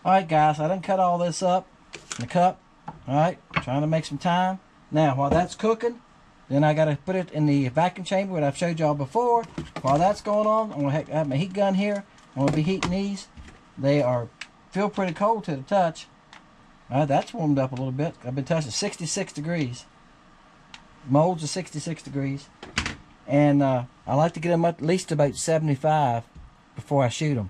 Alright guys, I done cut all this up in the cup. Alright, trying to make some time. Now while that's cooking, then I gotta put it in the vacuum chamber that I've showed y'all before. While that's going on, I'm gonna have my heat gun here. I'm gonna be heating these. They feel pretty cold to the touch. Alright, that's warmed up a little bit. I've been touching 66 degrees. Molds are 66 degrees. And I like to get them at least about 75 before I shoot them.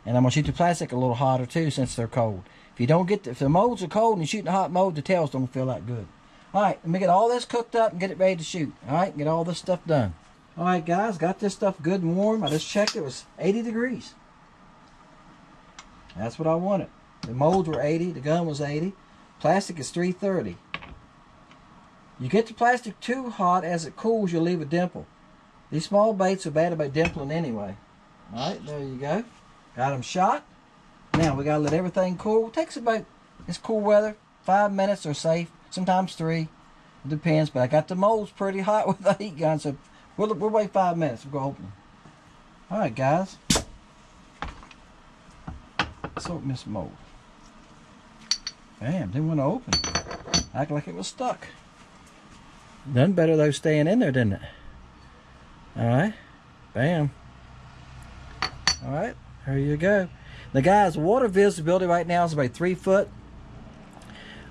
And I'm going to shoot the plastic a little hotter too since they're cold. If the molds are cold and you're shooting a hot mold, the tails don't feel that good. Alright, let me get all this cooked up and get it ready to shoot. Alright, get all this stuff done. Alright guys, got this stuff good and warm. I just checked, it was 80 degrees. That's what I wanted. The molds were 80, the gun was 80. Plastic is 330. You get the plastic too hot, as it cools, you'll leave a dimple. These small baits are bad about dimpling anyway. Alright, there you go. Got them shot. Now we gotta let everything cool. It takes about, it's cool weather, 5 minutes or safe, sometimes 3. It depends, but I got the molds pretty hot with the heat gun, so we'll wait 5 minutes. We'll go open them. Alright guys. Let's open this mold. Bam, didn't want to open. Act like it was stuck. Done better though staying in there, didn't it? Alright. Bam. Alright. There you go. Now guys, water visibility right now is about 3 foot.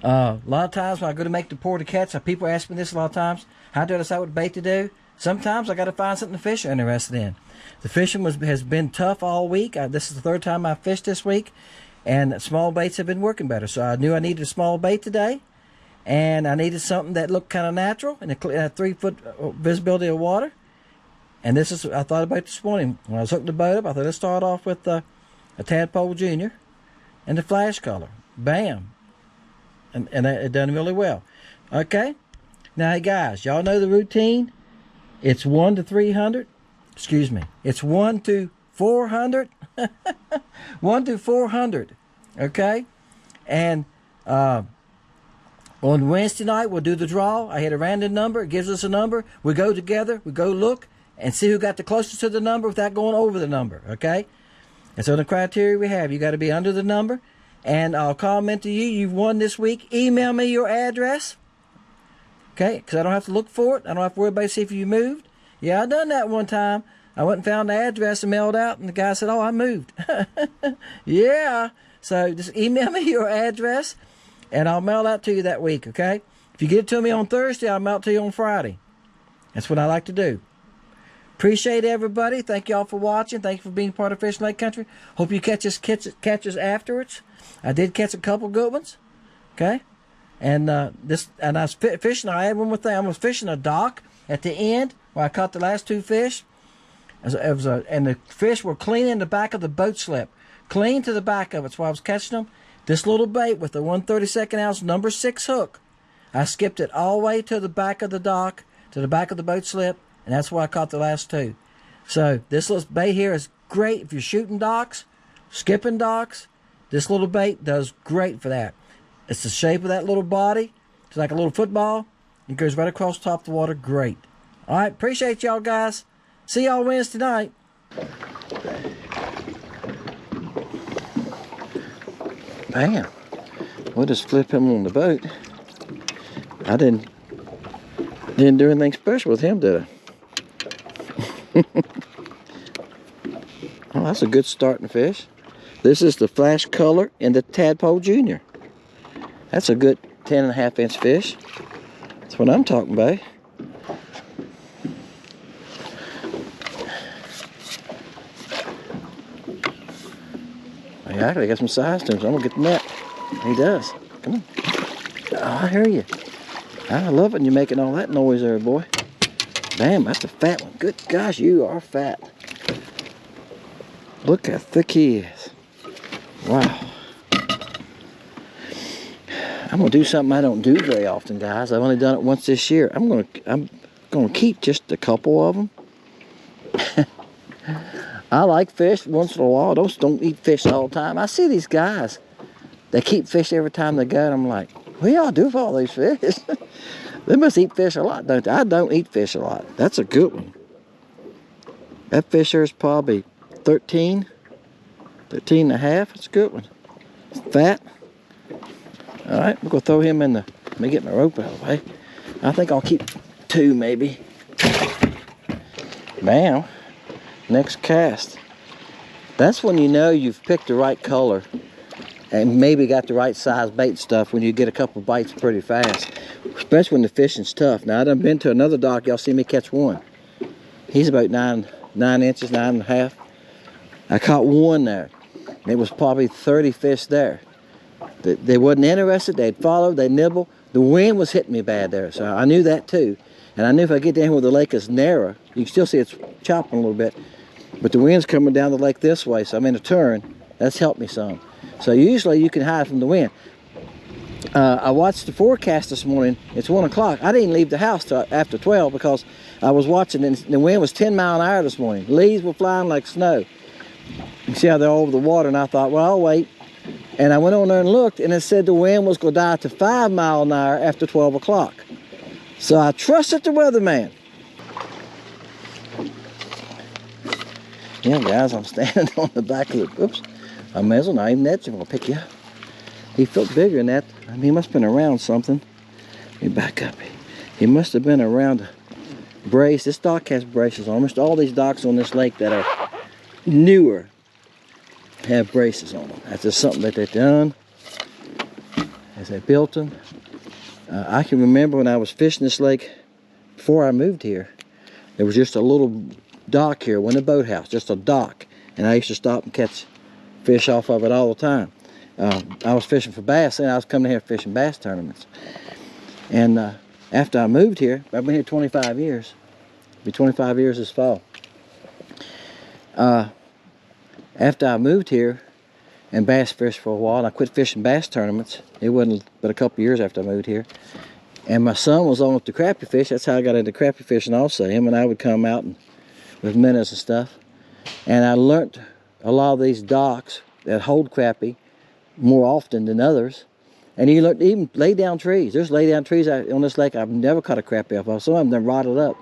A lot of times when I go to make the pour to catch, people ask me this a lot of times. How do I decide what bait to do? Sometimes I got to find something the fish are interested in. The fishing has been tough all week. This is the 3rd time I fished this week. And small baits have been working better. So I knew I needed a small bait today. And I needed something that looked kind of natural. And a 3 foot visibility of water. And this is, I thought about this morning. When I was hooking the boat up, I thought let's start off with a Tadpole Jr. and the flash color. Bam. And it done really well. Okay. Now, hey guys, y'all know the routine. It's 1 to 300. Excuse me. It's 1 to 400. 1 to 400. Okay. And on Wednesday night, we'll do the draw. I hit a random number. It gives us a number. We go together. We go look and see who got the closest to the number without going over the number. Okay. And so the criteria we have, you got to be under the number. And I'll comment to you, you've won this week. Email me your address. Okay, because I don't have to look for it. I don't have to worry about see if you moved. Yeah, I done that one time. I went and found the address and mailed out, and the guy said, oh, I moved. Yeah. So just email me your address, and I'll mail that to you that week, okay? If you get it to me on Thursday, I'll mail it to you on Friday. That's what I like to do. Appreciate everybody. Thank y'all for watching. Thank you for being part of Fish Lake Country. Hope you catch us afterwards. I did catch a couple good ones. Okay? And I was fishing. I had one more thing. I was fishing a dock at the end where I caught the last 2 fish. And the fish were clean in the back of the boat slip. Clean to the back of it. That's why I was catching them. This little bait with the 1/32 ounce number 6 hook. I skipped it all the way to the back of the dock, to the back of the boat slip. And that's why I caught the last 2. So this little bait here is great if you're shooting docks, skipping docks. This little bait does great for that. It's the shape of that little body. It's like a little football. It goes right across the top of the water. Great. All right. Appreciate y'all guys. See y'all Wednesday night. Bam. We'll just flip him on the boat. I didn't do anything special with him, did I? Oh, that's a good starting fish. This is the flash color in the Tadpole Jr. That's a good 10.5 inch fish. That's what I'm talking about. Yeah, I got some size to him, so I'm gonna get the net. He does. Come on. Oh, I hear you. I love it when you're making all that noise there, boy. Bam, that's a fat one. Good gosh, you are fat. Look how thick he is. Wow. I'm gonna do something I don't do very often, guys. I've only done it once this year. I'm gonna keep just a couple of them. I like fish once in a while. Don't eat fish all the time. I see these guys. They keep fish every time they go, and I'm like, What y'all do for all these fish? They must eat fish a lot, don't they? I don't eat fish a lot. That's a good one. That fish here is probably 13 and a half. That's a good one. It's fat. All right, we're gonna throw him in the, let me get my rope out of the way. I think I'll keep 2 maybe. Bam, next cast. That's when you know you've picked the right color and maybe got the right size bait stuff, when you get a couple bites pretty fast, especially when the fishing's tough. Now I done been to another dock, y'all see me catch one. He's about 9 inches, 9.5. I caught one there. It was probably 30 fish there. They wasn't interested, they'd follow, they'd nibble. The wind was hitting me bad there, so I knew that too. And I knew if I get down here where the lake is narrow, you can still see it's chopping a little bit, but the wind's coming down the lake this way, so I'm in a turn. That's helped me some. So usually you can hide from the wind. I watched the forecast this morning. It's 1 o'clock. I didn't leave the house till after 12 because I was watching, and the wind was 10 miles an hour this morning. Leaves were flying like snow. You see how they're over the water, and I thought, well, I'll wait. And I went on there and looked, and it said the wind was going to die to 5 miles an hour after 12 o'clock. So I trusted the weatherman. Yeah, guys, I'm standing on the back of the, oops, I may as well not even that, I'm going to pick you up. He felt bigger than that. I mean, he must have been around something. Let me back up. He must have been around a brace. This dock has braces on. Almost all these docks on this lake that are newer have braces on them. That's just something that they've done as they built them. I can remember when I was fishing this lake before I moved here, there was just a little dock here, wasn't a boathouse, just a dock, and I used to stop and catch fish off of it all the time. I was fishing for bass, and I was coming here fishing bass tournaments. And after I moved here, I've been here 25 years. It'll be 25 years this fall. After I moved here and bass fished for a while, and I quit fishing bass tournaments. It wasn't but a couple years after I moved here. And my son was on with the crappie fish. That's how I got into crappie fishing also. Him and I would come out and, with minnows and stuff. And I learned a lot of these docks that hold crappie more often than others. And you learn to even lay down trees. There's lay down trees out on this lake I've never caught a crappie off of. Some of them they're rotted up.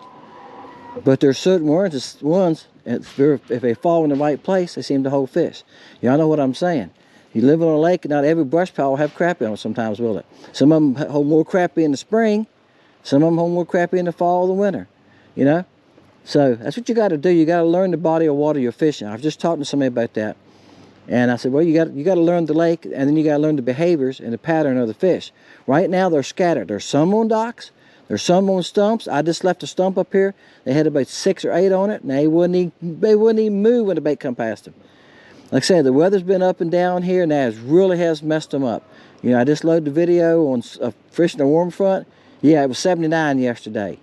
But there's certain ones, if they fall in the right place, they seem to hold fish. Y'all know what I'm saying. You live on a lake, not every brush pile will have crappie on it sometimes, will it? Some of them hold more crappie in the spring. Some of them hold more crappie in the fall or the winter. You know? So that's what you got to do. You got to learn the body of water you're fishing. I was just talking to somebody about that. And I said, well, you got to learn the lake, and then you got to learn the behaviors and the pattern of the fish. Right now, they're scattered. There's some on docks. There's some on stumps. I just left a stump up here. They had about 6 or 8 on it, and they wouldn't even move when the bait come past them. Like I said, the weather's been up and down here, and that really has messed them up. You know, I just loaded the video on fishing the warm front. Yeah, it was 79 yesterday.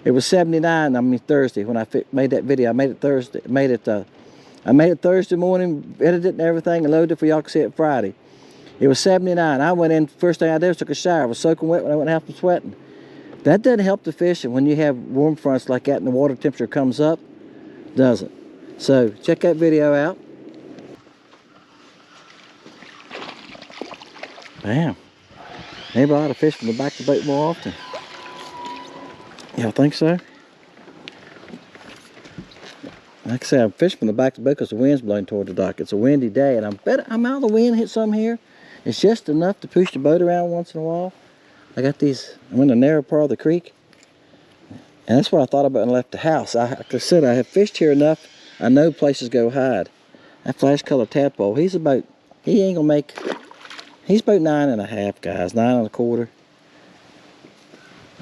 It was 79, I mean Thursday, when I made that video. I made it Thursday. I made it Thursday morning, edited it and everything, and loaded it for y'all to see it Friday. It was 79. I went in, first thing I did was took a shower. I was soaking wet when I went half and sweating. That doesn't help the fishing when you have warm fronts like that and the water temperature comes up. Doesn't. So check that video out. Bam. Maybe I ought to fish from the back of the boat more often. Y'all think so? Like I said, I'm fishing from the back of the boat because the wind's blowing toward the dock. It's a windy day, and I'm out of the wind, hit some here. It's just enough to push the boat around once in a while. I got these, I'm in the narrow part of the creek. And that's what I thought about when I left the house. Like I said, I have fished here enough. I know places go hide. That flash color tadpole, he ain't gonna make, he's about 9.5, guys, 9.25.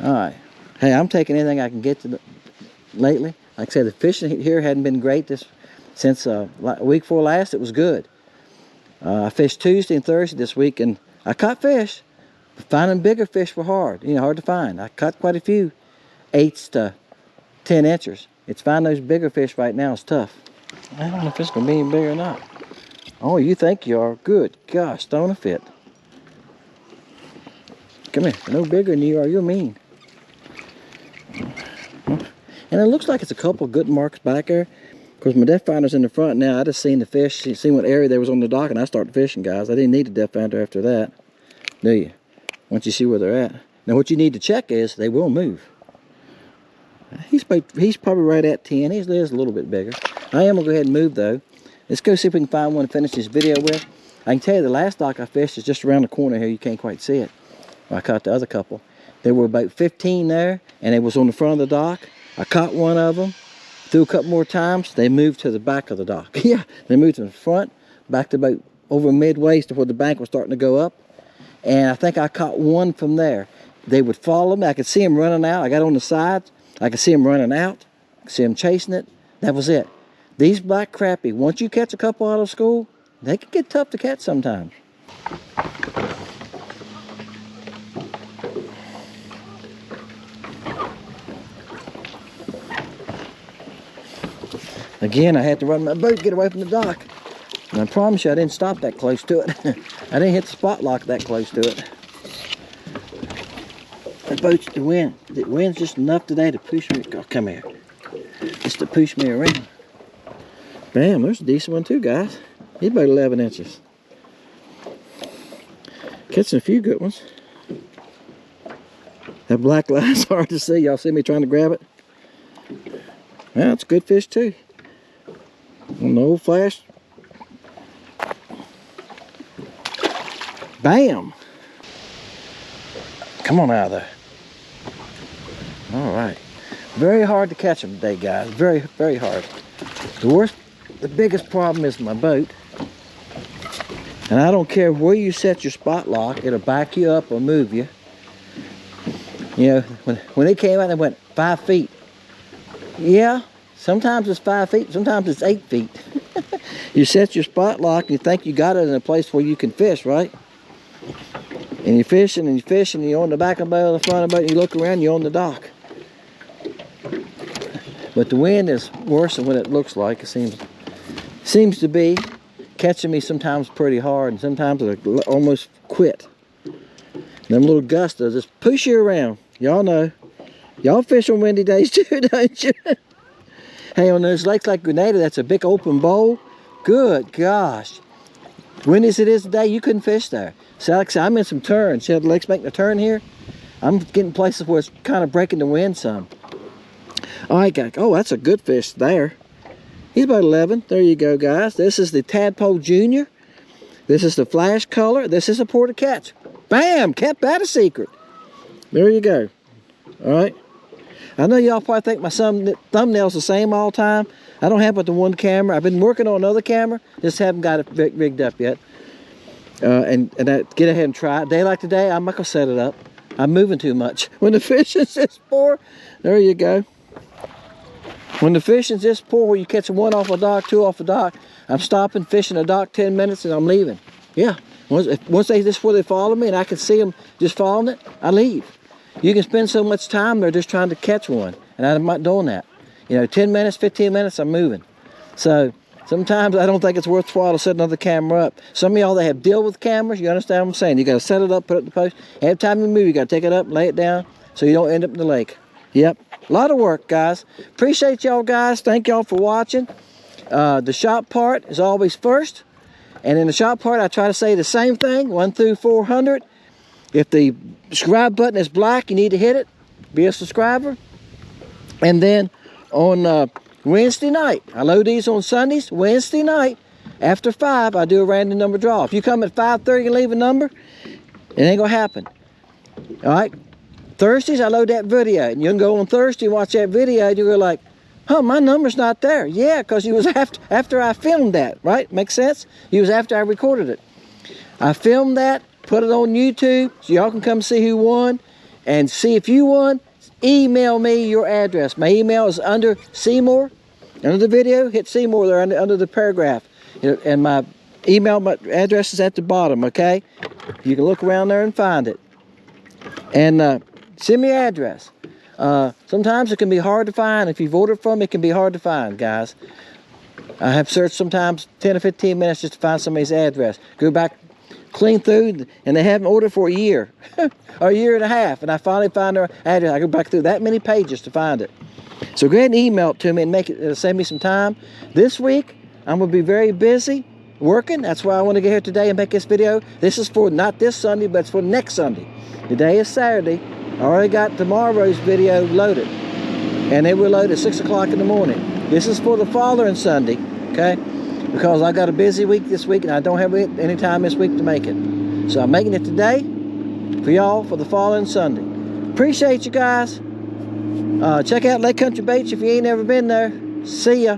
All right. Hey, I'm taking anything I can get to lately. Like I said, the fishing here hadn't been great since a week before last. It was good. I fished Tuesday and Thursday this week, and I caught fish. But finding bigger fish were hard. You know, hard to find. I caught quite a few 8s to 10 inchers. It's finding those bigger fish right now is tough. I don't know if it's going to be any bigger or not. Oh, you think you are? Good gosh, don't fit. Come here. No bigger than you are. You're mean. And it looks like it's a couple good marks back there. Of course, my depth finder's in the front now. I just seen the fish, seen what area there was on the dock, and I started fishing, guys. I didn't need a depth finder after that. do you? Once you see where they're at. Now what you need to check is they will move. He's probably right at 10. He's a little bit bigger. I am going to go ahead and move though. Let's go see if we can find one to finish this video with. I can tell you the last dock I fished is just around the corner here. You can't quite see it. I caught the other couple. There were about 15 there, and it was on the front of the dock. I caught one of them, threw a couple more times. They moved to the back of the dock. Yeah, they moved to the front, back to about over midway to where the bank was starting to go up. And I think I caught one from there. They would follow me. I could see them running out. I got on the sides. I could see them running out. I could see them chasing it. That was it. These black crappie, once you catch a couple out of school, they can get tough to catch sometimes. Again, I had to run my boat to get away from the dock. And I promise you I didn't stop that close to it. I didn't hit the spot lock that close to it. The boat's the wind. The wind's just enough today to push me. Oh, come here. Just to push me around. Bam, there's a decent one too, guys. He's about 11 inches. Catching a few good ones. That black line's hard to see. Y'all see me trying to grab it? Well, it's a good fish too. On the old flash. Bam! Come on out of there. All right. Very hard to catch them today, guys. Very, very hard. The biggest problem is my boat. And I don't care where you set your spot lock, it'll back you up or move you. You know, when they came out, they went 5 feet. Yeah, sometimes it's 5 feet, sometimes it's 8 feet. You set your spot lock and you think you got it in a place where you can fish, right? And you're fishing and you're fishing, and you're on the back of the boat, the front of the boat, and you look around, you're on the dock. But the wind is worse than what it looks like. It seems to be catching me sometimes pretty hard, and sometimes it'll almost quit. Them little gusts just push you around. Y'all know. Y'all fish on windy days too, don't you? Hey, on those lakes like Grenada, that's a big open bowl. Good gosh. Windy as it is today, you couldn't fish there. So like I said, I'm in some turns. See how the lake's making a turn here? I'm getting places where it's kind of breaking the wind some. All right, guys. Oh, that's a good fish there. He's about 11. There you go, guys. This is the Tadpole Jr. This is the flash color. This is a pour to catch. Bam! Kept that a secret. There you go. All right. I know y'all probably think my thumbnail's the same all the time. I don't have but the one camera. I've been working on another camera. Just haven't got it rigged up yet. And I get ahead and try it. Day like today, I'm not going to set it up. I'm moving too much. When the fish is this poor, there you go. When the fish is this poor, where you catch one off a dock, two off a dock, I'm stopping, fishing a dock 10 minutes, and I'm leaving. Yeah. Once they just where they follow me, and I can see them just following it, I leave. You can spend so much time there just trying to catch one, and I'm not doing that. You know, 10 minutes, 15 minutes, I'm moving. So sometimes I don't think it's worthwhile to set another camera up. Some of y'all that have deal with cameras, you understand what I'm saying. You got to set it up, put it in the post. Every time you move, you got to take it up, lay it down, so you don't end up in the lake. Yep, a lot of work, guys. Appreciate y'all, guys. Thank y'all for watching. The shop part is always first. And in the shop part, I try to say the same thing, 1 through 400. If the subscribe button is black, you need to hit it. Be a subscriber. And then on Wednesday night, I load these on Sundays. Wednesday night, after 5, I do a random number draw. If you come at 5:30 and leave a number, it ain't going to happen. All right? Thursdays, I load that video. And you can go on Thursday and watch that video, and you go like, huh, my number's not there. Yeah, because you was after I filmed that, right? Makes sense? You was after I recorded it. I filmed that, put it on YouTube, so y'all can come see who won, and see if you won. Email me your address. My email is under Seymour. Under the video, hit Seymour there under the paragraph. And my email address is at the bottom, okay? You can look around there and find it. And send me your address. Sometimes it can be hard to find. If you've ordered from me, it can be hard to find, guys. I have searched sometimes 10 or 15 minutes just to find somebody's address. Go back, clean through, and they haven't ordered for a year or a year and a half, and I finally find their address. I go back through that many pages to find it. So go ahead and email it to me and make it save me some time. This week, I'm going to be very busy. working. That's why I want to get here today and make this video. This is for not this Sunday, but it's for next Sunday. Today is Saturday. I already got tomorrow's video loaded, and it will load at 6 o'clock in the morning. This is for the following Sunday, okay? Because I got a busy week this week, and I don't have any time this week to make it. So I'm making it today for y'all for the following Sunday. Appreciate you guys. Check out Lake Country Baits if you ain't ever been there. See ya.